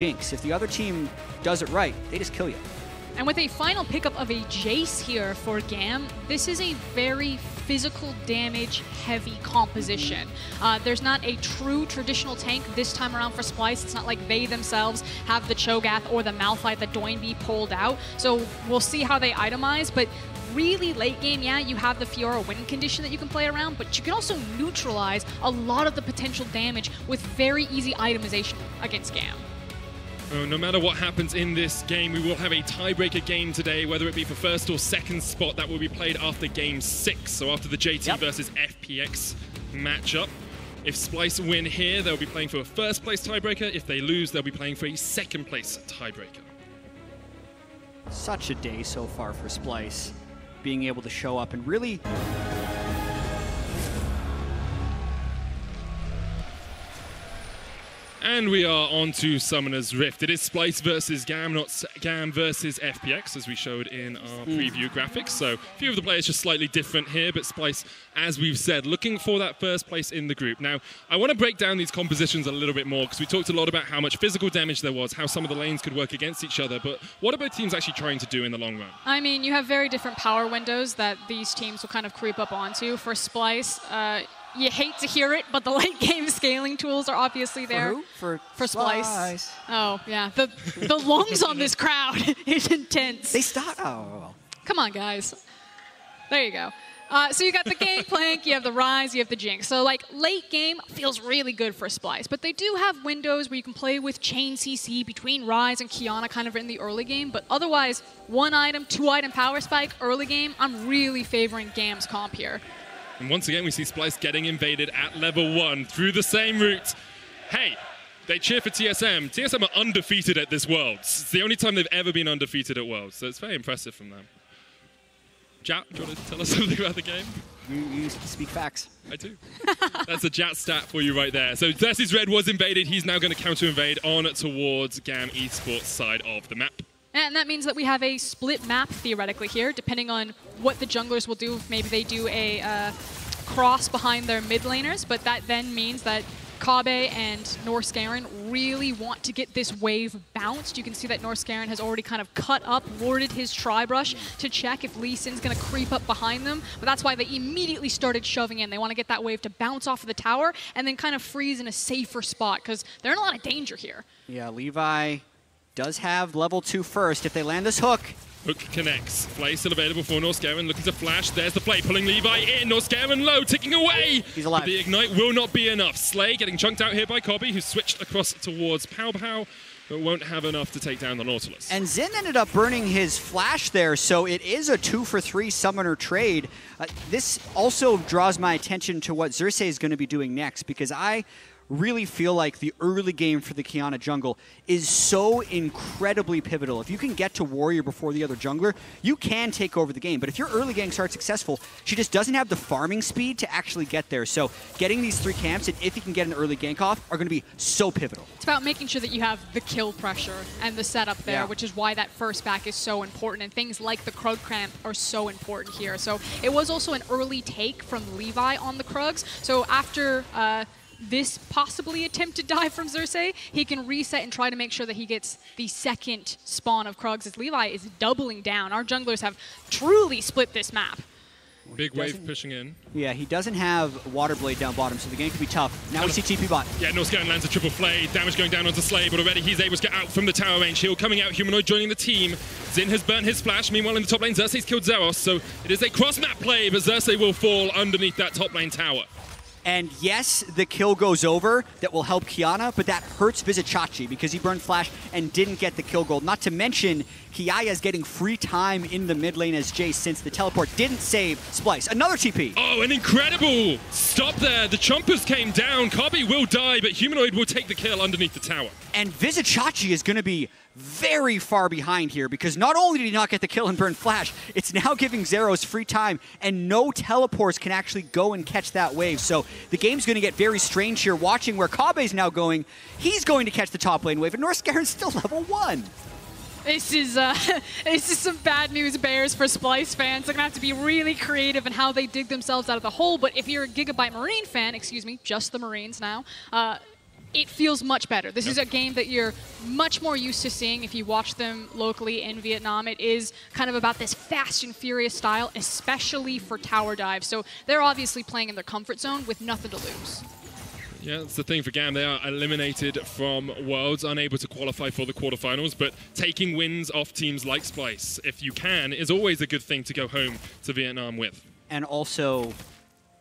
Jinx. If the other team does it right, they just kill you. And with a final pickup of a Jayce here for GAM, this is a very physical damage heavy composition. There's not a true traditional tank this time around for Splyce. It's not like they themselves have the Cho'Gath or the Malphite that Doinby pulled out. So we'll see how they itemize, but really late game, yeah, you have the Fiora win condition that you can play around, but you can also neutralize a lot of the potential damage with very easy itemization against GAM. No matter what happens in this game, we will have a tiebreaker game today, whether it be for first or second spot. That will be played after game 6, so after the JT versus FPX matchup. If Splyce win here, they'll be playing for a first place tiebreaker. If they lose, they'll be playing for a second place tiebreaker. Such a day so far for Splyce, being able to show up and really... And we are on to Summoner's Rift. It is Splyce versus GAM, not GAM versus FPX, as we showed in our preview graphics. So a few of the players just slightly different here, but Splyce, as we've said, looking for that first place in the group. Now, I want to break down these compositions a little bit more, because we talked a lot about how much physical damage there was, how some of the lanes could work against each other, but what are both teams actually trying to do in the long run? I mean, you have very different power windows that these teams will kind of creep up onto. For Splyce, you hate to hear it, but the late game scaling tools are obviously there. For Splyce. Oh, yeah. The lungs on this crowd is intense. They stop. Oh, well. Come on, guys. There you go. So you got the Gangplank, you have the Ryze, you have the Jinx. So like late game feels really good for Splyce, but they do have windows where you can play with chain CC between Ryze and Qiyana kind of in the early game, but otherwise, 1 item, 2 item power spike early game, I'm really favoring GAM's comp here. And once again, we see Splyce getting invaded at level 1 through the same route. Hey, they cheer for TSM. TSM are undefeated at this Worlds. It's the only time they've ever been undefeated at Worlds, so it's very impressive from them. Jatt, do you want to tell us something about the game? You speak facts. I do. That's a Jatt stat for you right there. So Xerxe's red was invaded. He's now going to counter-invade on towards GAM Esports side of the map. And that means that we have a split map, theoretically, here, depending on what the junglers will do. Maybe they do a cross behind their mid laners, but that then means that Kobbe and Norskeren really want to get this wave bounced. You can see that Norskeren has already kind of cut up, warded his Tri-Brush to check if Lee Sin's going to creep up behind them. But that's why they immediately started shoving in. They want to get that wave to bounce off of the tower and then kind of freeze in a safer spot, because they're in a lot of danger here. Yeah, Levi does have level 2 first. If they land this hook. Hook connects. Play still available for Norskeren, looking to flash. There's the play, pulling Levi in. Norskeren low, ticking away. He's alive. But the ignite will not be enough. Slay getting chunked out here by Kobbe, who switched across towards Pow Pow, but won't have enough to take down the Nautilus. And Zin ended up burning his flash there, so it is a 2-for-3 summoner trade. This also draws my attention to what Xerxe is going to be doing next, because I really feel like the early game for the Qiyana jungle is so incredibly pivotal. If you can get to Warrior before the other jungler, you can take over the game. But if your early gang starts successful, she just doesn't have the farming speed to actually get there. So getting these 3 camps, and if you can get an early gank off, are going to be so pivotal. It's about making sure that you have the kill pressure and the setup there, which is why that first back is so important. And things like the Krug camp are so important here. So it was also an early take from Levi on the Krugs. So after this possibly attempted dive from Xerxe, he can reset and try to make sure that he gets the second spawn of Krugs, as Levi is doubling down. Our junglers have truly split this map. Big wave pushing in. Yeah, he doesn't have Water Blade down bottom, so the game can be tough. Now we see TP bot. Yeah, Norskeren lands a triple play. Damage going down onto Slay, but already he's able to get out from the tower range. Shield coming out, Humanoid joining the team. Zin has burnt his flash. Meanwhile, in the top lane, Xerxe's killed Xerxe, so it is a cross-map play, but Xerxe will fall underneath that top lane tower. And yes, the kill goes over. That will help Qiyana, but that hurts Vizicsacsi because he burned flash and didn't get the kill gold. Not to mention, Kiaya is getting free time in the mid lane as Jayce, since the teleport didn't save Splyce. Another TP. Oh, an incredible stop there. The chompers came down. Kobbe will die, but Humanoid will take the kill underneath the tower. And Vizicsacsi is going to be very far behind here, because not only did he not get the kill and burn flash, it's now giving Xerxe free time, and no teleports can actually go and catch that wave. So the game's going to get very strange here, watching where Kobbe's now going. He's going to catch the top lane wave, and Norskeren's still level 1. This is some bad news bears for Splyce fans. They're going to have to be really creative in how they dig themselves out of the hole. But if you're a Gigabyte Marine fan, excuse me, just the Marines now, it feels much better. This is a game that you're much more used to seeing if you watch them locally in Vietnam. It is kind of about this fast and furious style, especially for tower dive. So they're obviously playing in their comfort zone with nothing to lose. Yeah, that's the thing for GAM. They are eliminated from Worlds, unable to qualify for the quarterfinals, but taking wins off teams like Splyce, if you can, is always a good thing to go home to Vietnam with. And also,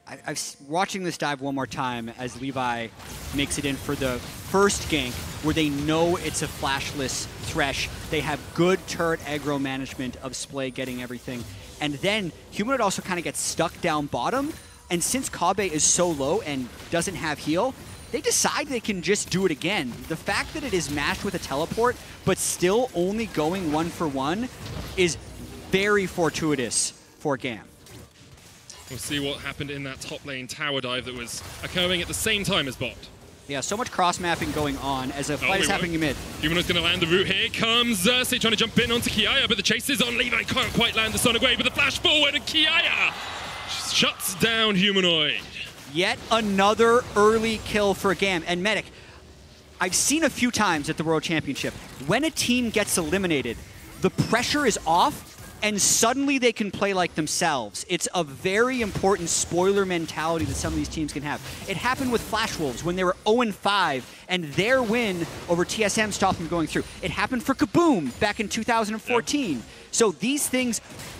I'm watching this dive one more time as Levi makes it in for the first gank, where they know it's a flashless Thresh. They have good turret aggro management of Splay getting everything. And then Humanoid also kind of gets stuck down bottom. And since Kobbe is so low and doesn't have heal, they decide they can just do it again. The fact that it is matched with a teleport, but still only going 1-for-1 is very fortuitous for GAM. We'll see what happened in that top lane tower dive that was occurring at the same time as bot. Yeah, so much cross-mapping going on as a fight is happening in mid. Humanoid's going to land the root here. Comes Xerxe trying to jump in onto Kiaya, but the chase is on. Levi can't quite land the Sonic Wave, but the flash forward, and Kiaya shuts down Humanoid. Yet another early kill for GAM. And Medic, I've seen a few times at the World Championship, when a team gets eliminated, the pressure is off, and suddenly they can play like themselves. It's a very important spoiler mentality that some of these teams can have. It happened with Flash Wolves when they were 0-5, and their win over TSM stopped them going through. It happened for Kaboom back in 2014. Yeah. So these things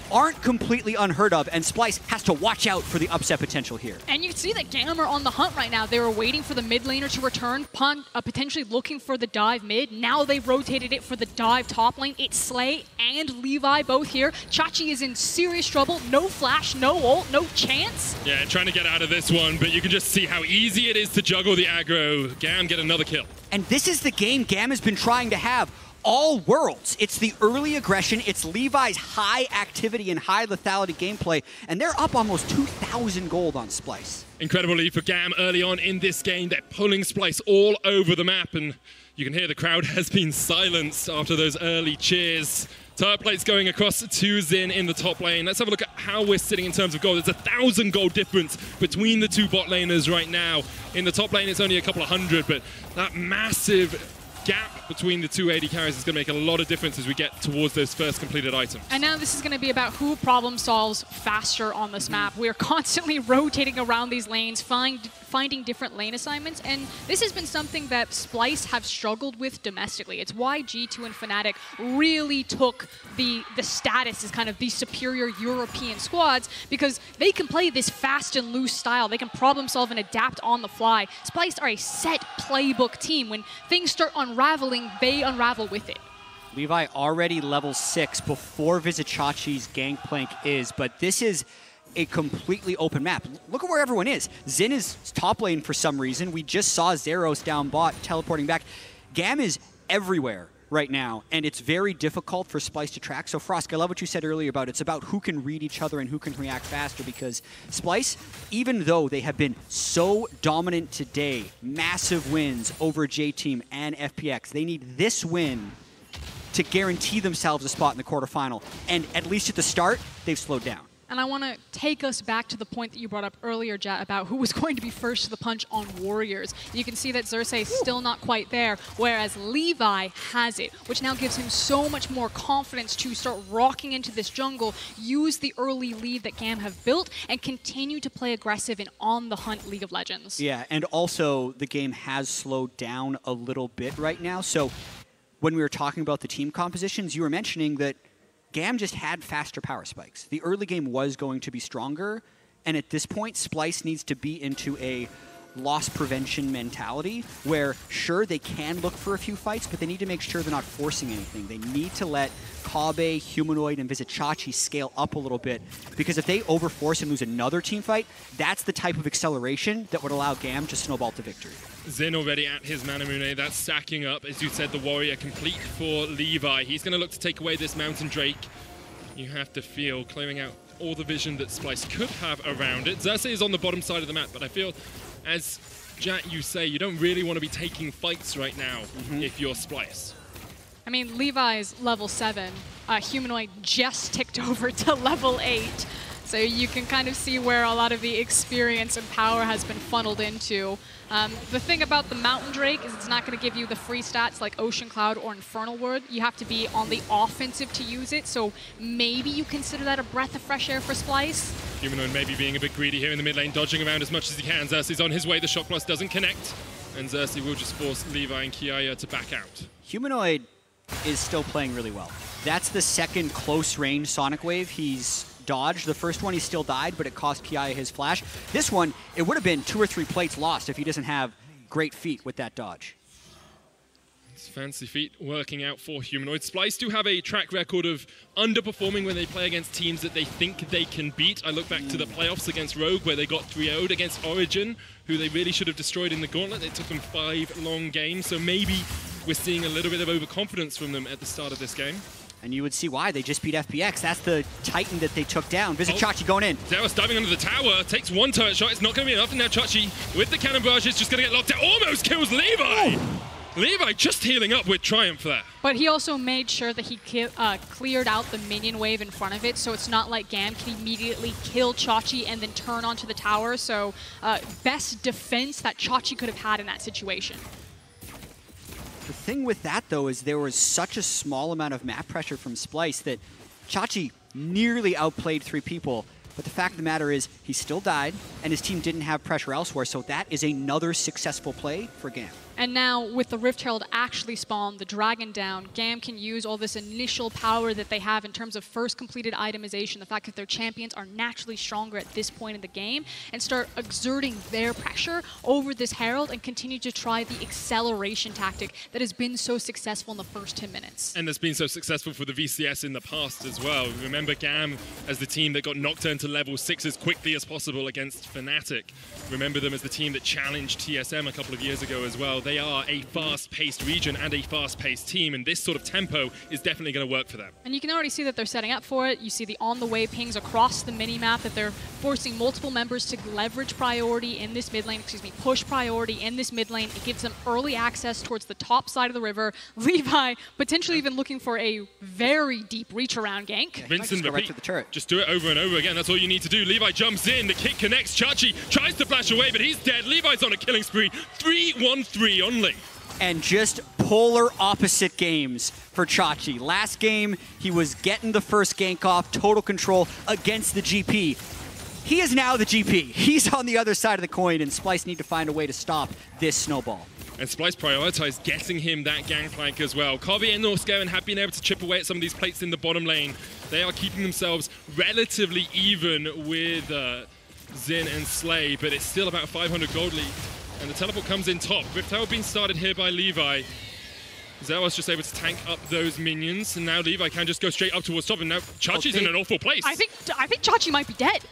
aren't completely unheard of, and Splyce has to watch out for the upset potential here. And you can see that GAM are on the hunt right now. They were waiting for the mid laner to return, potentially looking for the dive mid. Now they rotated it for the dive top lane. It's Slay and Levi both here. Chachi is in serious trouble. No flash, no ult, no chance. Yeah, trying to get out of this one, but you can just see how easy it is to juggle the aggro. GAM get another kill. And this is the game GAM has been trying to have all Worlds. It's the early aggression, it's Levi's high activity and high lethality gameplay, and they're up almost 2,000 gold on Splyce. Incredible lead for GAM early on in this game. They're pulling Splyce all over the map, and you can hear the crowd has been silenced after those early cheers. Turret plates going across to Zin in the top lane. Let's have a look at how we're sitting in terms of gold. There's 1,000 gold difference between the two bot laners right now. In the top lane, it's only a couple of hundred, but that massive gap between the two AD carries is going to make a lot of difference as we get towards those first completed items. And now this is going to be about who problem solves faster on this map. We're constantly rotating around these lanes, finding different lane assignments, and this has been something that Splyce have struggled with domestically. It's why G2 and Fnatic really took the status as kind of the superior European squads, because they can play this fast and loose style. They can problem solve and adapt on the fly. Splyce are a set playbook team. When things start unraveling, they unravel with it. Levi already level 6 before Vizicacsi's Gangplank is, but this is a completely open map. Look at where everyone is. Zin is top lane for some reason. We just saw Xerxe down bot teleporting back. GAM is everywhere right now, and it's very difficult for Splyce to track. So Frosk, I love what you said earlier about it's about who can read each other and who can react faster, because Splyce, even though they have been so dominant today, massive wins over J-Team and FPX, they need this win to guarantee themselves a spot in the quarterfinal. And at least at the start, they've slowed down. And I want to take us back to the point that you brought up earlier, Jatt, about who was going to be first to the punch on Warriors. You can see that Xerxe is still not quite there, whereas Levi has it, which now gives him so much more confidence to start rocking into this jungle, use the early lead that GAM have built, and continue to play aggressive in on-the-hunt League of Legends. Yeah, and also the game has slowed down a little bit right now. So when we were talking about the team compositions, you were mentioning that GAM just had faster power spikes. The early game was going to be stronger, and at this point, Splyce needs to be into a loss prevention mentality where, sure, they can look for a few fights, but they need to make sure they're not forcing anything. They need to let Kobbe, Humanoid, and Vizicsacsi scale up a little bit, because if they overforce and lose another team fight, that's the type of acceleration that would allow GAM to snowball to victory. Zin already at his Manamune. That's stacking up. As you said, the Warrior complete for Levi. He's going to look to take away this Mountain Drake. You have to feel clearing out all the vision that Splyce could have around it. Xerxe is on the bottom side of the map, but I feel, as Jatt, you say, you don't really want to be taking fights right now if you're Splyce. I mean, Levi's level 7. Humanoid just ticked over to level 8. So you can kind of see where a lot of the experience and power has been funneled into. The thing about the Mountain Drake is it's not going to give you the free stats like Ocean Cloud or Infernal Word. You have to be on the offensive to use it, so maybe you consider that a breath of fresh air for Splyce. Humanoid maybe being a bit greedy here in the mid lane, dodging around as much as he can. Xerxe's on his way, the Shock Blast doesn't connect, and Xerxe will just force Levi and Kiaya to back out. Humanoid is still playing really well. That's the second close-range Sonic Wave he's dodged. The first one he still died, but it cost Kiaya his flash. This one, it would have been 2 or 3 plates lost if he doesn't have great feet with that dodge. It's fancy feet working out for Humanoid. Splyce do have a track record of underperforming when they play against teams that they think they can beat. I look back to the playoffs against Rogue where they got 3-0'd against Origin, who they really should have destroyed in the gauntlet. It took them 5 long games, so maybe we're seeing a little bit of overconfidence from them at the start of this game. And you would see why. They just beat FPX. That's the Titan that they took down. Vizicsacsi going in. Xerxe diving under the tower, takes 1 turret shot. It's not going to be enough, and now Chachi with the cannon barrage is just going to get locked out. Almost kills Levi! Oh. Levi just healing up with Triumph there. But he also made sure that he cleared out the minion wave in front of it, so it's not like GAM can immediately kill Chachi and then turn onto the tower. So best defense that Chachi could have had in that situation. The thing with that, though, is there was such a small amount of map pressure from Splyce that Chachi nearly outplayed 3 people. But the fact of the matter is he still died, and his team didn't have pressure elsewhere, so that is another successful play for GAM. And now, with the Rift Herald actually spawned, the Dragon down, GAM can use all this initial power that they have in terms of first completed itemization, the fact that their champions are naturally stronger at this point in the game, and start exerting their pressure over this Herald and continue to try the acceleration tactic that has been so successful in the first 10 minutes. And that's been so successful for the VCS in the past as well. Remember GAM as the team that got Nocturne to level 6 as quickly as possible against Fnatic. Remember them as the team that challenged TSM a couple of years ago as well. They are a fast-paced region and a fast-paced team, and this sort of tempo is definitely going to work for them. And you can already see that they're setting up for it. You see the on-the-way pings across the mini-map, that they're forcing multiple members to leverage priority in this mid lane, push priority in this mid lane. It gives them early access towards the top side of the river. Levi potentially even looking for a very deep reach-around gank. Yeah, Vincent, go right to the turret. Just do it over and over again. That's all you need to do. Levi jumps in. The kick connects. Chachi tries to flash away, but he's dead. Levi's on a killing spree. 3-1-3 only. And just polar opposite games for Chachi. Last game, he was getting the first gank off, total control against the GP. He is now the GP. He's on the other side of the coin, and Splyce need to find a way to stop this snowball. And Splyce prioritized getting him that Gangplank as well. Kobbe and Norskeren have been able to chip away at some of these plates in the bottom lane. They are keeping themselves relatively even with Zin and Slay, but it's still about 500 gold lead. And the teleport comes in top. Rift Herald being started here by Levi. Xerxe just able to tank up those minions, and now Levi can just go straight up towards top, and now Chachi's in an awful place. I think Chachi might be dead.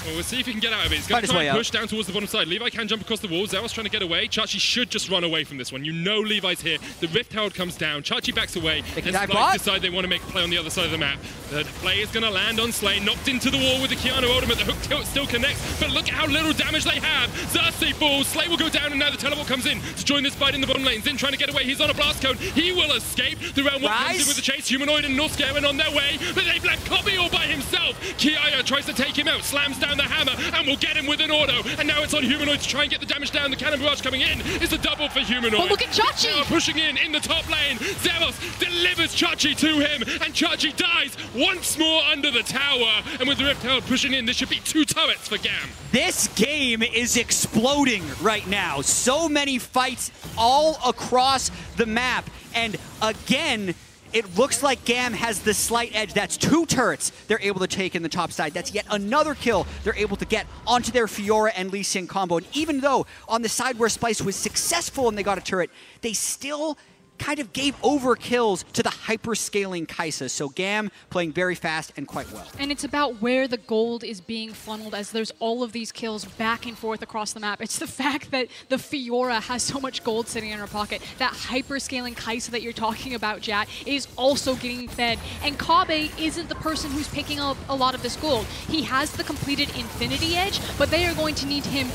Well, we'll see if he can get out of it. He's going to try and push down towards the bottom side. Levi can jump across the wall. Xerxe trying to get away. Chachi should just run away from this one. You know Levi's here. The Rift Herald comes down. Chachi backs away. And Splyce decide they want to make a play on the other side of the map. The play is going to land on Slay. Knocked into the wall with the Qiyana ultimate. The hook tilt still connects. But look at how little damage they have. Xerxe falls. Slay will go down, and now the teleport comes in to join this fight in the bottom lane. Zin trying to get away. He's on a blast cone. He will escape. The round one comes in with the chase. Humanoid and Norskeren on their way. But they've left Kobbe all by himself. Kiaya tries to take him out. Slams down the hammer. And will get him with an auto, and now it's on Humanoid to try and get the damage down. The cannon barrage coming in is a double for Humanoid. But look at Chachi! Now pushing in the top lane. Xerxe delivers Chachi to him, and Chachi dies once more under the tower. And with the Rift Herald pushing in, this should be 2 turrets for GAM. This game is exploding right now. So many fights all across the map, and again, it looks like GAM has the slight edge. That's 2 turrets they're able to take in the top side. That's yet another kill they're able to get onto their Fiora and Lee Sin combo. And even though on the side where Splyce was successful and they got a turret, they still kind of gave over kills to the hyper-scaling Kaisa. So GAM playing very fast and quite well. And it's about where the gold is being funneled as there's all of these kills back and forth across the map. It's the fact that the Fiora has so much gold sitting in her pocket. That hyper-scaling Kaisa that you're talking about, Jatt, is also getting fed. And Kobbe isn't the person who's picking up a lot of this gold. He has the completed Infinity Edge, but they are going to need him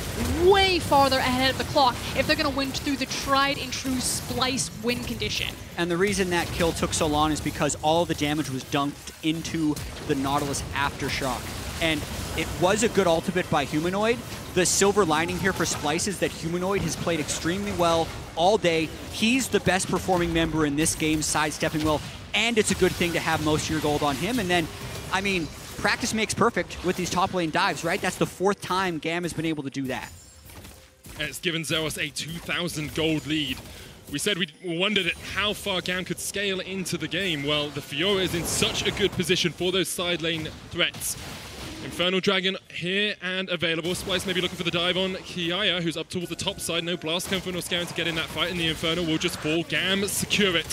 way farther ahead of the clock if they're going to win through the tried and true Splyce win condition. And the reason that kill took so long is because all the damage was dumped into the Nautilus aftershock. and it was a good ultimate by Humanoid. The silver lining here for Splyce is that Humanoid has played extremely well all day. He's the best performing member in this game, sidestepping well, and it's a good thing to have most of your gold on him. And then, I mean, practice makes perfect with these top lane dives, right? That's the 4th time GAM has been able to do that. And it's given Xerxe a 2,000 gold lead. We said we wondered how far GAM could scale into the game. Well, the Fiora is in such a good position for those side lane threats. Infernal Dragon here and available. Splyce maybe looking for the dive on Kiaya, who's up toward the top side. No blast coming for Norskeren to get in that fight, and the Infernal will just fall. GAM secure it.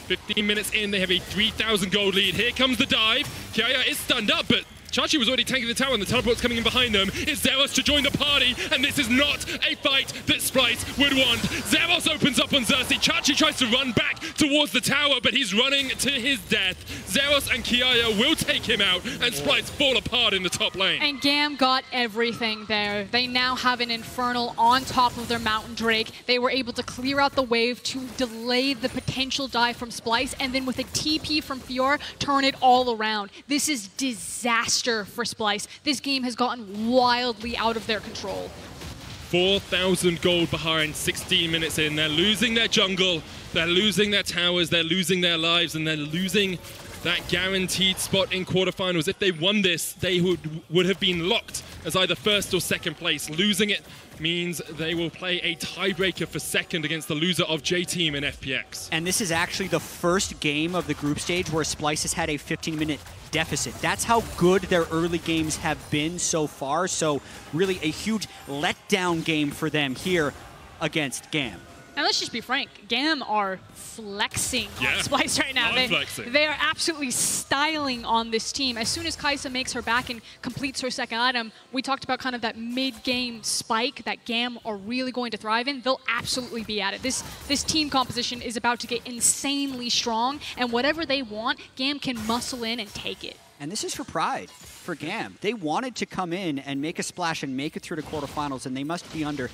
15 minutes in, they have a 3,000 gold lead. Here comes the dive. Kiaya is stunned up, but Xerxe was already tanking the tower, and the teleport's coming in behind them. It's Xerxe to join the party, and this is not a fight that Splyce would want. Xerxe opens up on Xerxe. Xerxe tries to run back towards the tower, but he's running to his death. Xerxe and Kiaya will take him out, and Splyce fall apart in the top lane. And GAM got everything there. They now have an Infernal on top of their Mountain Drake. They were able to clear out the wave to delay the potential dive from Splyce, and then with a TP from Fiora, turn it all around. This is disaster for Splyce. This game has gotten wildly out of their control. 4,000 gold behind, 16 minutes in. They're losing their jungle, they're losing their towers, they're losing their lives, and they're losing that guaranteed spot in quarterfinals. If they won this, they would have been locked as either 1st or 2nd place. Losing it means they will play a tiebreaker for 2nd against the loser of J-Team and FPX. And this is actually the first game of the group stage where Splyce has had a 15-minute deficit. That's how good their early games have been so far. So really a huge letdown game for them here against GAM. And let's just be frank, GAM are flexing on Splyce right now. They are absolutely styling on this team. As soon as Kaisa makes her back and completes her 2nd item, we talked about kind of that mid-game spike that GAM are really going to thrive in. They'll absolutely be at it. This team composition is about to get insanely strong, and whatever they want, GAM can muscle in and take it. And this is for pride for GAM. They wanted to come in and make a splash and make it through to quarterfinals, and they must be under,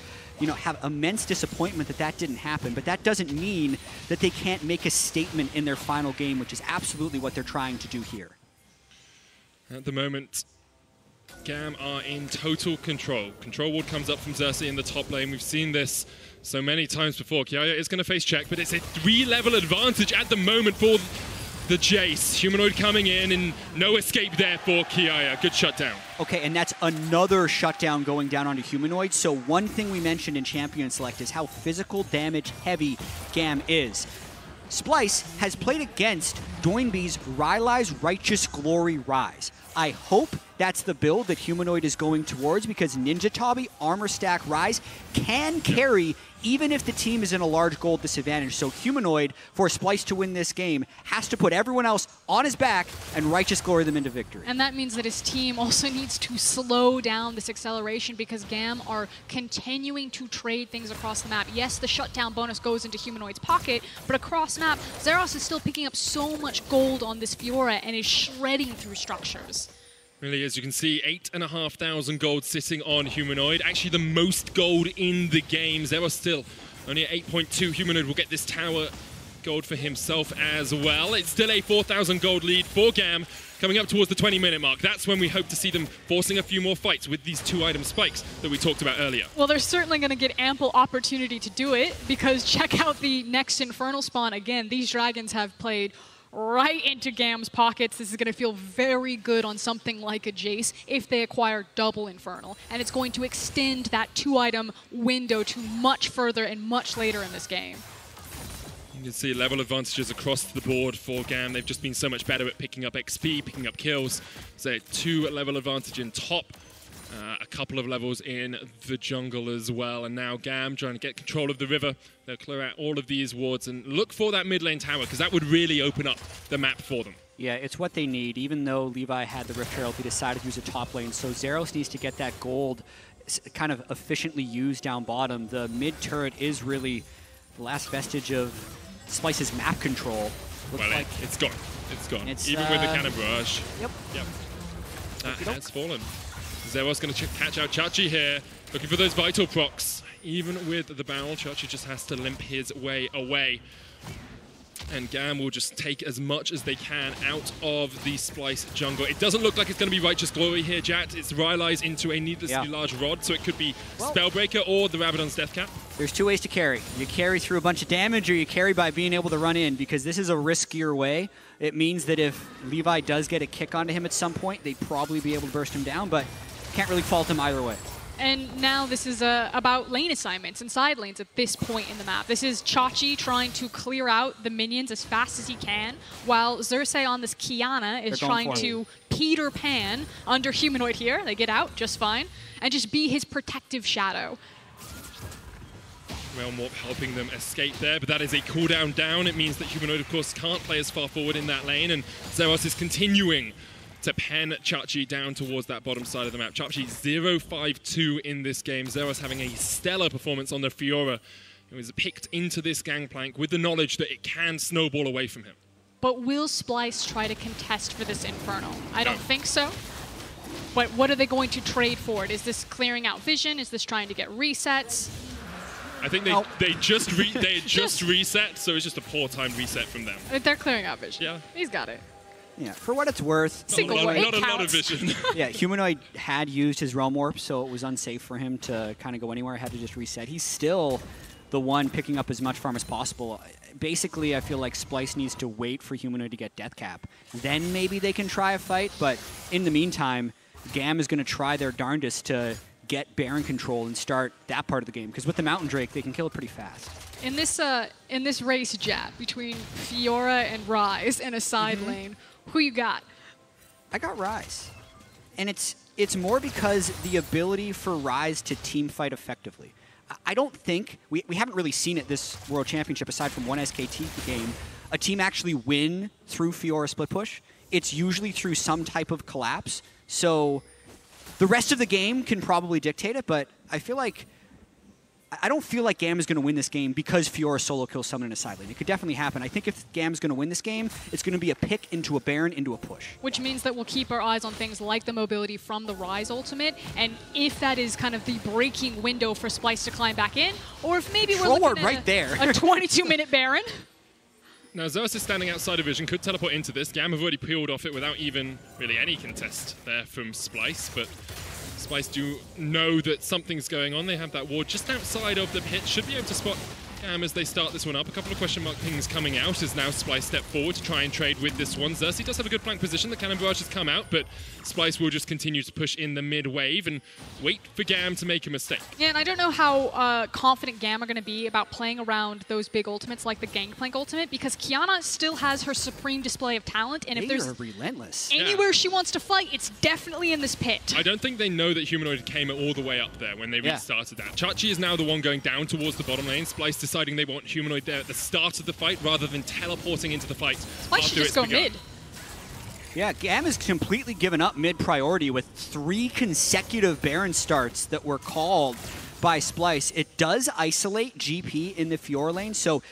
have immense disappointment that that didn't happen. But that doesn't mean that they can't make a statement in their final game, which is absolutely what they're trying to do here. At the moment, GAM are in total control. Control ward comes up from Xerxe in the top lane. We've seen this so many times before. Kiaya is going to face check, but it's a 3-level advantage at the moment for the Jayce. Humanoid coming in, and no escape there for Kiaya. Good shutdown. Okay, and that's another shutdown going down onto Humanoid. So one thing we mentioned in Champion Select is how physical damage heavy GAM is. Splyce has played against Doinby's Rylai's Righteous Glory Ryze. I hope that's the build that Humanoid is going towards, because Ninja Tabi, Armor Stack Ryze can carry even if the team is in a large gold disadvantage. So Humanoid, for Splyce to win this game, has to put everyone else on his back and Righteous Glory them into victory. And that means that his team also needs to slow down this acceleration, because GAM are continuing to trade things across the map. Yes, the shutdown bonus goes into Humanoid's pocket, but across map, Xerxe is still picking up so much gold on this Fiora and is shredding through structures. Really, as you can see, 8,500 gold sitting on Humanoid. Actually, the most gold in the game. There are still only at 8.2. Humanoid will get this tower gold for himself as well. It's still a 4,000 gold lead for GAM, coming up towards the 20-minute mark. That's when we hope to see them forcing a few more fights with these 2-item spikes that we talked about earlier. Well, they're certainly going to get ample opportunity to do it, because check out the next Infernal spawn. Again, these dragons have played right into GAM's pockets. This is going to feel very good on something like a Jayce if they acquire double Infernal. And it's going to extend that 2-item window to much further and much later in this game. You can see level advantages across the board for GAM. They've just been so much better at picking up XP, picking up kills. So 2-level advantage in top, a couple of levels in the jungle as well. And now GAM trying to get control of the river. They'll clear out all of these wards and look for that mid lane tower, because that would really open up the map for them. Yeah, it's what they need. Even though Levi had the Rift Herald, he decided to use a top lane. So Xerxe needs to get that gold kind of efficiently used down bottom. The mid turret is really the last vestige of Splyce's map control. Well, like it's gone. It's gone. Even with the cannon barrage. Yep. That has fallen. Xerxe going to catch out Xerxe here, looking for those vital procs. Even with the barrel, Xerxe just has to limp his way away. And GAM will just take as much as they can out of the Splyce jungle. It doesn't look like it's going to be Righteous Glory here, Jatt. It's Ryze into a needlessly large rod, so it could be Spellbreaker or the Rabadon's Death Cap. There's two ways to carry. You carry through a bunch of damage, or you carry by being able to run in, because this is a riskier way. It means that if Levi does get a kick onto him at some point, they'd probably be able to burst him down, but can't really fault him either way. And now this is about lane assignments and side lanes at this point in the map. This is Chachi trying to clear out the minions as fast as he can, while Xerxe on this Qiyana is trying to Peter Pan under Humanoid here. They get out just fine, and just be his protective shadow. Realm Warp helping them escape there, but that is a cooldown down. It means that Humanoid, of course, can't play as far forward in that lane, and Xerxe is continuing to pen Chachi down towards that bottom side of the map. Chachi 0-5-2 in this game. Xerxe having a stellar performance on the Fiora. He was picked into this Gangplank with the knowledge that it can snowball away from him. But will Splyce try to contest for this Inferno? I don't think so. But what are they going to trade for it? Is this clearing out vision? Is this trying to get resets? I think they just reset, so it's just a poor time reset from them. They're clearing out vision. Yeah. He's got it. Yeah, for what it's worth. Not a lot of vision. Yeah, Humanoid had used his Realm Warp, so it was unsafe for him to kind of go anywhere. Had to just reset. He's still the one picking up as much farm as possible. Basically, I feel like Splyce needs to wait for Humanoid to get Death Cap. Then maybe they can try a fight, but in the meantime, GAM is going to try their darndest to get Baron control and start that part of the game, because with the Mountain Drake, they can kill it pretty fast. In this race, Jatt, between Fiora and Ryze in a side lane, who you got? I got Ryze. And it's more because the ability for Ryze to team fight effectively. I don't think, we haven't really seen it this World Championship, aside from one SKT game, a team actually win through Fiora split push. It's usually through some type of collapse. So the rest of the game can probably dictate it, but I don't feel like GAM is going to win this game because Fiora solo kills someone in a side lane. It could definitely happen. I think if GAM is going to win this game, it's going to be a pick into a Baron into a push. Which means that we'll keep our eyes on things like the mobility from the Ryze ultimate, and if that is kind of the breaking window for Splyce to climb back in, or if maybe we're looking at a 22-minute Baron. Now, Xerxe is standing outside of vision, could teleport into this. GAM have already peeled off it without even really any contest there from Splyce, but Splyce do know that something's going on. They have that ward just outside of the pit. Should be able to spot GAM as they start this one up. A couple of question mark pings coming out as now Splyce step forward to try and trade with this one. Xerxe does have a good flank position. The cannon barrage has come out, but Splyce will just continue to push in the mid wave and wait for GAM to make a mistake. Yeah, and I don't know how confident GAM are going to be about playing around those big ultimates like the Gangplank ultimate, because Qiyana still has her supreme display of talent, and if there's relentless. Anywhere she wants to fight, it's definitely in this pit. I don't think they know that Humanoid came all the way up there when they restarted that. Chachi is now the one going down towards the bottom lane. Splyce deciding they want Humanoid there at the start of the fight rather than teleporting into the fight. Splyce should just go mid. Yeah, GAM has completely given up mid-priority with 3 consecutive Baron starts that were called by Splyce. It does isolate GP in the Fiora lane, so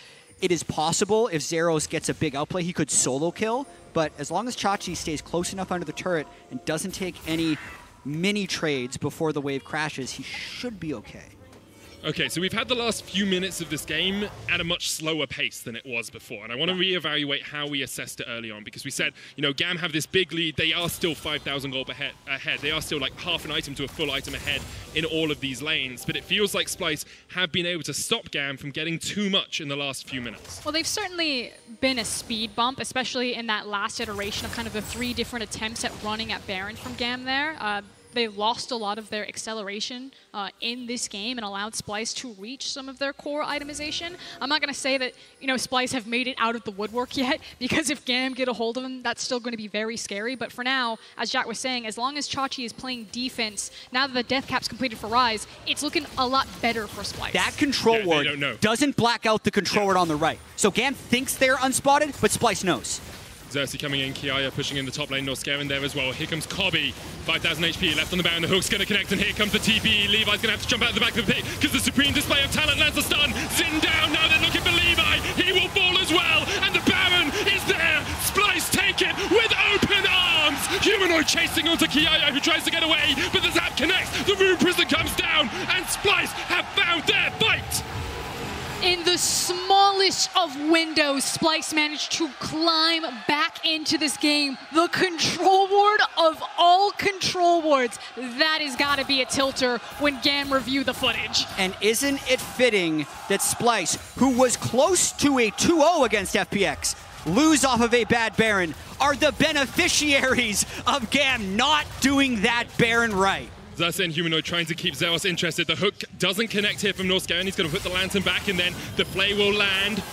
it is possible if Xerxe gets a big outplay, he could solo kill, but as long as Chachi stays close enough under the turret and doesn't take any mini trades before the wave crashes, he should be okay. Okay, so we've had the last few minutes of this game at a much slower pace than it was before, and I want to reevaluate how we assessed it early on, because we said, you know, GAM have this big lead. They are still 5,000 gold ahead. They are still like half an item to a full item ahead in all of these lanes, but it feels like Splyce have been able to stop GAM from getting too much in the last few minutes. Well, they've certainly been a speed bump, especially in that last iteration of kind of the 3 different attempts at running at Baron from GAM there. They lost a lot of their acceleration in this game and allowed Splyce to reach some of their core itemization. I'm not going to say that, you know, Splyce have made it out of the woodwork yet, because if GAM get a hold of them, that's still going to be very scary. But for now, as Jatt was saying, as long as Chachi is playing defense, now that the death cap's completed for Ryze, it's looking a lot better for Splyce. That control ward doesn't black out the control ward on the right. So GAM thinks they're unspotted, but Splyce knows. Xerxe coming in, Kiaya pushing in the top lane, Norskeren there as well. Here comes Kobbe, 5,000 HP, left on the Baron, the hook's going to connect, and here comes the TP. Levi's going to have to jump out the back of the pit, because the supreme display of talent lands a stun. Zin down, now they're looking for Levi, he will fall as well, and the Baron is there. Splyce take it with open arms. Humanoid chasing onto Kiaya, who tries to get away, but the zap connects, the Rune Prison comes down, and Splyce have found their fight. In the smallest of windows, Splyce managed to climb back into this game. The control ward of all control wards. That has got to be a tilter when GAM review the footage. And isn't it fitting that Splyce, who was close to a 2-0 against FPX, lose off of a bad Baron, are the beneficiaries of GAM not doing that Baron right? Xerxe and Humanoid trying to keep Xerxe interested. The hook doesn't connect here from Norskeren. He's going to put the lantern back, and then the play will land.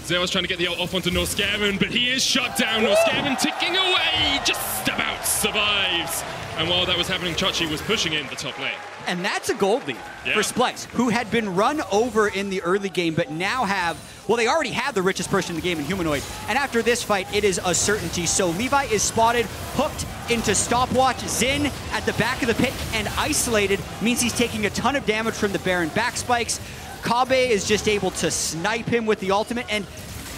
Xerxe trying to get the ult off onto Norskeren, but he is shut down. Norskeren ticking away, just about survives. And while that was happening, Xerxe was pushing in the top lane. And that's a gold lead for Splyce, who had been run over in the early game, but now have, well, they already have the richest person in the game in Humanoid. And after this fight, it is a certainty. So Levi is spotted, hooked into stopwatch. Zin at the back of the pit and isolated means he's taking a ton of damage from the Baron back spikes. Kobbe is just able to snipe him with the ultimate, and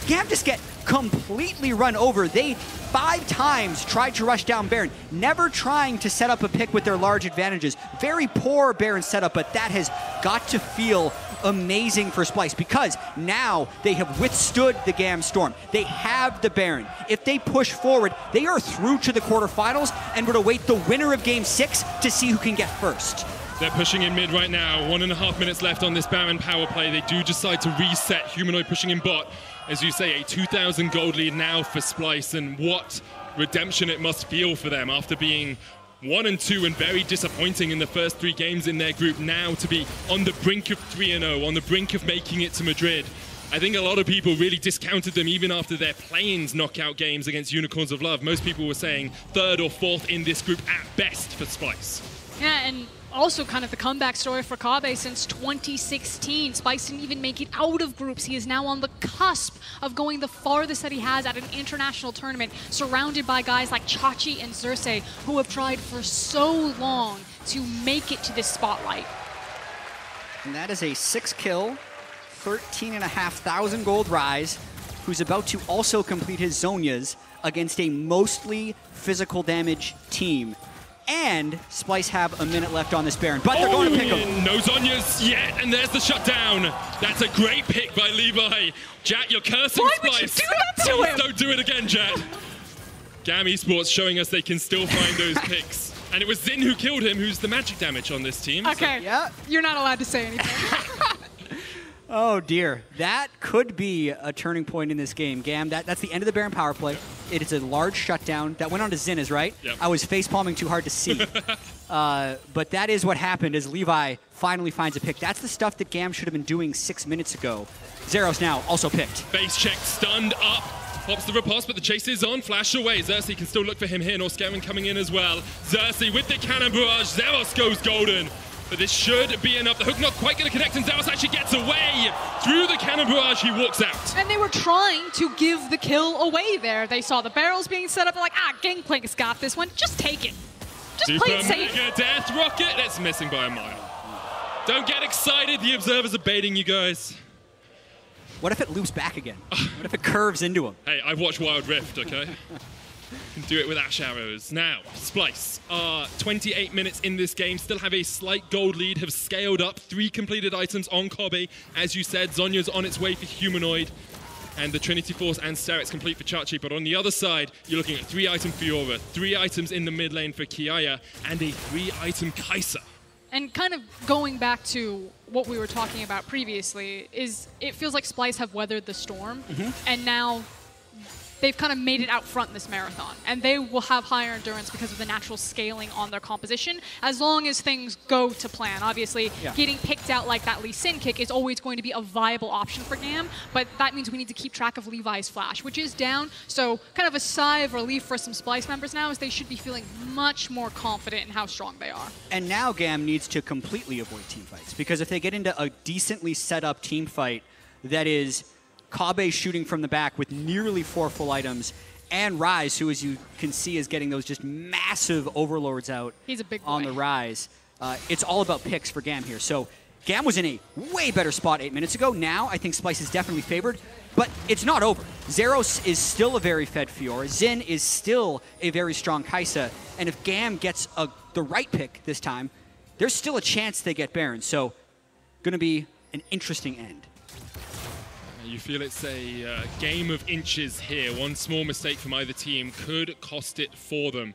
GAM just get completely run over. They 5 times tried to rush down Baron, never trying to set up a pick with their large advantages. Very poor Baron setup, but that has got to feel amazing for Splyce because now they have withstood the GAM storm. They have the Baron. If they push forward, they are through to the quarterfinals and would await the winner of Game 6 to see who can get first. They're pushing in mid right now. 1.5 minutes left on this Baron power play. They do decide to reset. Humanoid pushing in bot. As you say, a 2,000 gold lead now for Splyce, and what redemption it must feel for them after being 1-2 and very disappointing in the first 3 games in their group, now to be on the brink of 3-0, on the brink of making it to Madrid. I think a lot of people really discounted them even after their Plains knockout games against Unicorns of Love. Most people were saying 3rd or 4th in this group at best for Splyce. Yeah, and also kind of the comeback story for Kobbe since 2016. Splyce didn't even make it out of groups. He is now on the cusp of going the farthest that he has at an international tournament, surrounded by guys like Xerxe and Xerxe, who have tried for so long to make it to this spotlight. And that is a 6-kill, 13,500 gold Ryze, who's about to also complete his Zhonya's against a mostly physical damage team. And Splyce have a minute left on this Baron, but they're going to pick him. No Zhonya's yet, and there's the shutdown. That's a great pick by Levi. Jatt, you're cursing Splyce. Why would you do that to him? Don't do it again, Jatt. GAM Esports showing us they can still find those picks. And it was Zin who killed him, who's the magic damage on this team. Okay, so. Yeah. You're not allowed to say anything. Oh dear, that could be a turning point in this game. GAM, that's the end of the Baron power play. It is a large shutdown. That went on to Zin's, right? Yep. I was facepalming too hard to see. But that is what happened as Levi finally finds a pick. That's the stuff that GAM should have been doing 6 minutes ago. Xerxe now also picked. Base check, stunned up. Pops the riposte, but the chase is on. Flash away. Xerxe can still look for him here. Norskeren coming in as well. Xerxe with the cannon barrage. Xerxe goes golden. But this should be enough. The hook not quite going to connect, and Xerxe actually gets away. Through the cannon barrage, he walks out. And they were trying to give the kill away there. They saw the barrels being set up. They're like, Gangplank has got this one. Just take it. Just play it safe. Mega Death Rocket. That's missing by a mile. Don't get excited. The observers are baiting you guys. What if it loops back again? What if it curves into him? Hey, I've watched Wild Rift, okay? Can do it with Ash Arrows. Now, Splyce are 28 minutes in this game, still have a slight gold lead, have scaled up 3 completed items on Kobbe. As you said, Zhonya's on its way for Humanoid, and the Trinity Force and Xerxe complete for Xerxe. But on the other side, you're looking at 3-item Fiora, 3 items in the mid lane for Kiaya, and a 3-item Kaisa. And kind of going back to what we were talking about previously, is it feels like Splyce have weathered the storm, and now they've kind of made it out front in this marathon. And they will have higher endurance because of the natural scaling on their composition, as long as things go to plan. Obviously, getting picked out like that Lee Sin kick is always going to be a viable option for GAM, but that means we need to keep track of Levi's flash, which is down. So kind of a sigh of relief for some Splyce members now, as they should be feeling much more confident in how strong they are. And now GAM needs to completely avoid team fights, because if they get into a decently set up team fight that is Kobbe shooting from the back with nearly 4 full items, and Ryze, who, as you can see, is getting those just massive overlords out. He's a big boy. On the Ryze. It's all about picks for GAM here. So GAM was in a way better spot 8 minutes ago. Now I think Splyce is definitely favored, but it's not over. Xerxe is still a very fed Fiora. Zin is still a very strong Kaisa. And if GAM gets the right pick this time, there's still a chance they get Baron. So going to be an interesting end. You feel it's a game of inches here. One small mistake from either team could cost it for them.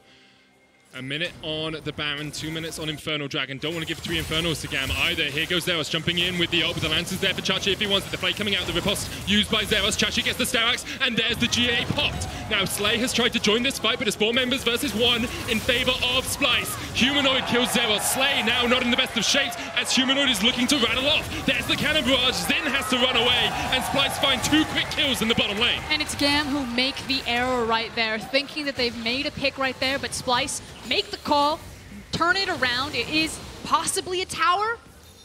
A minute on the Baron, 2 minutes on Infernal Dragon. Don't want to give 3 Infernals to GAM either. Here goes Xerxe jumping in with the ult, but the Lancer's there for Chachi if he wants it. The play coming out, the riposte used by Xerxe. Chachi gets the Starax, and there's the GA popped. Now Slay has tried to join this fight, but it's 4 members versus 1 in favor of Splyce. Humanoid kills Xerxe. Slay now not in the best of shapes as Humanoid is looking to rattle off. There's the cannon barrage. Zin has to run away, and Splyce find 2 quick kills in the bottom lane. And it's GAM who make the error right there, thinking that they've made a pick right there, but Splyce make the call, turn it around. It is possibly a tower.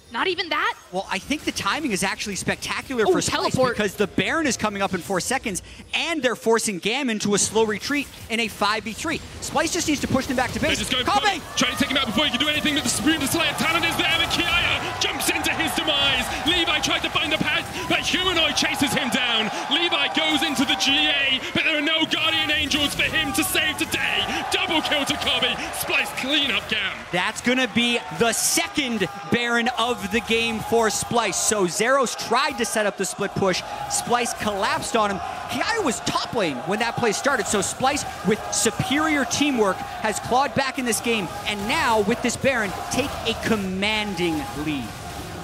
Not even that. Well, I think the timing is actually spectacular for Splyce because the Baron is coming up in 4 seconds, and they're forcing GAM into a slow retreat in a 5v3. Splyce just needs to push them back to base. Kobbe! Trying to take him out before he can do anything, but the Supreme Slayer talent is there, and Kiaya jumps into his demise. Levi tried to find the pad, but Humanoid chases him down. Levi goes into the GA, but there are no Guardian Angels for him to save today. Double kill to Kobbe. Splyce clean up GAM. That's going to be the second Baron of the game for Splyce. So Xerxe tried to set up the split push. Splyce collapsed on him. Kiaya was top lane when that play started, so Splyce, with superior teamwork, has clawed back in this game, and now, with this Baron, take a commanding lead.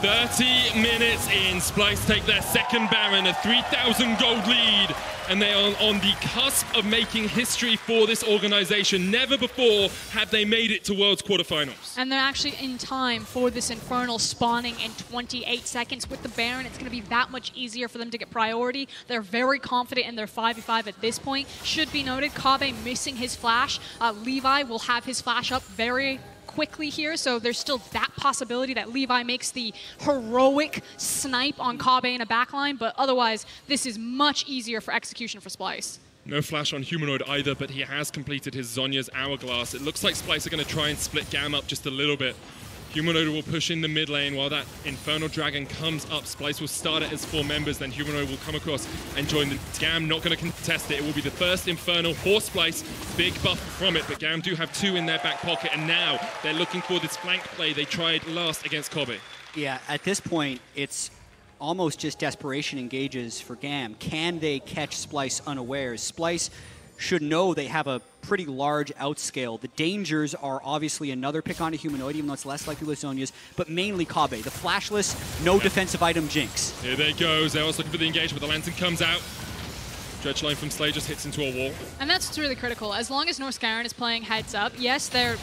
30 minutes in, Splyce take their second Baron, a 3,000 gold lead, and they are on the cusp of making history for this organization. Never before have they made it to Worlds quarterfinals. And they're actually in time for this Infernal spawning in 28 seconds. With the Baron, it's going to be that much easier for them to get priority. They're very confident in their 5v5 at this point. Should be noted, Kobbe missing his flash. Levi will have his flash up very quickly here, so there's still that possibility that Levi makes the heroic snipe on Kobbe in a backline, but otherwise, this is much easier for execution for Splyce. No flash on Humanoid either, but he has completed his Zhonya's Hourglass. It looks like Splyce are going to try and split GAM up just a little bit. Humanoid will push in the mid lane while that Infernal Dragon comes up. Splyce will start it as 4 members, then Humanoid will come across and join the GAM. Not going to contest it. It will be the first Infernal for Splyce. Big buff from it, but GAM do have 2 in their back pocket, and now they're looking for this flank play they tried last against Kobbe. Yeah, at this point, it's almost just desperation engages for GAM. Can they catch Splyce unawares? Splyce should know they have a pretty large outscale. The dangers are obviously another pick on a Humanoid, even though it's less likely with Zhonya's, but mainly Kobbe, the flashless, no defensive item Jinx. Here they go. Xerxe looking for the engagement, but the Lantern comes out. Dredge line from Slay just hits into a wall. And that's what's really critical. As long as Norskeren is playing heads up, yes, they're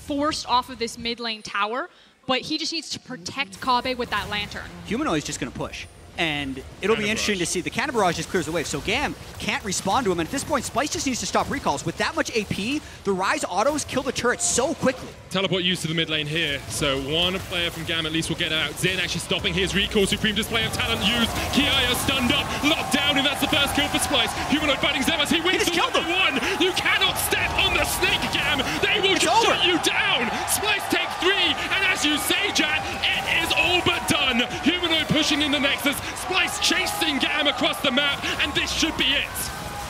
forced off of this mid lane tower, but he just needs to protect Kobbe with that Lantern. Humanoid's just going to push. And it'll be interesting to see. The cannon barrage just clears the way, so GAM can't respond to him. And at this point, Splyce just needs to stop recalls. With that much AP, the Ryze autos kill the turret so quickly. Teleport used to the mid lane here, so one player from GAM at least will get out. Zin actually stopping his recall. Supreme display of talent used. Kiaya stunned up, locked down, and that's the first kill for Splyce. Humanoid fighting Xerxe. He wins the 1v1. You cannot step on the snake, GAM. They will just shut you down. Splyce take 3, and as you say, Jatt, it is all but done. Humanoid pushing in the Nexus. Splyce chasing GAM across the map, and this should be it.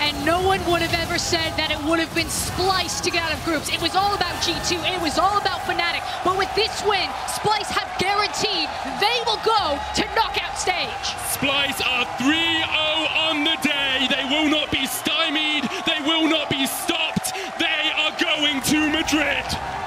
And no one would have ever said that it would have been Splyce to get out of groups. It was all about G2, it was all about Fnatic. But with this win, Splyce have guaranteed they will go to knockout stage. Splyce are 3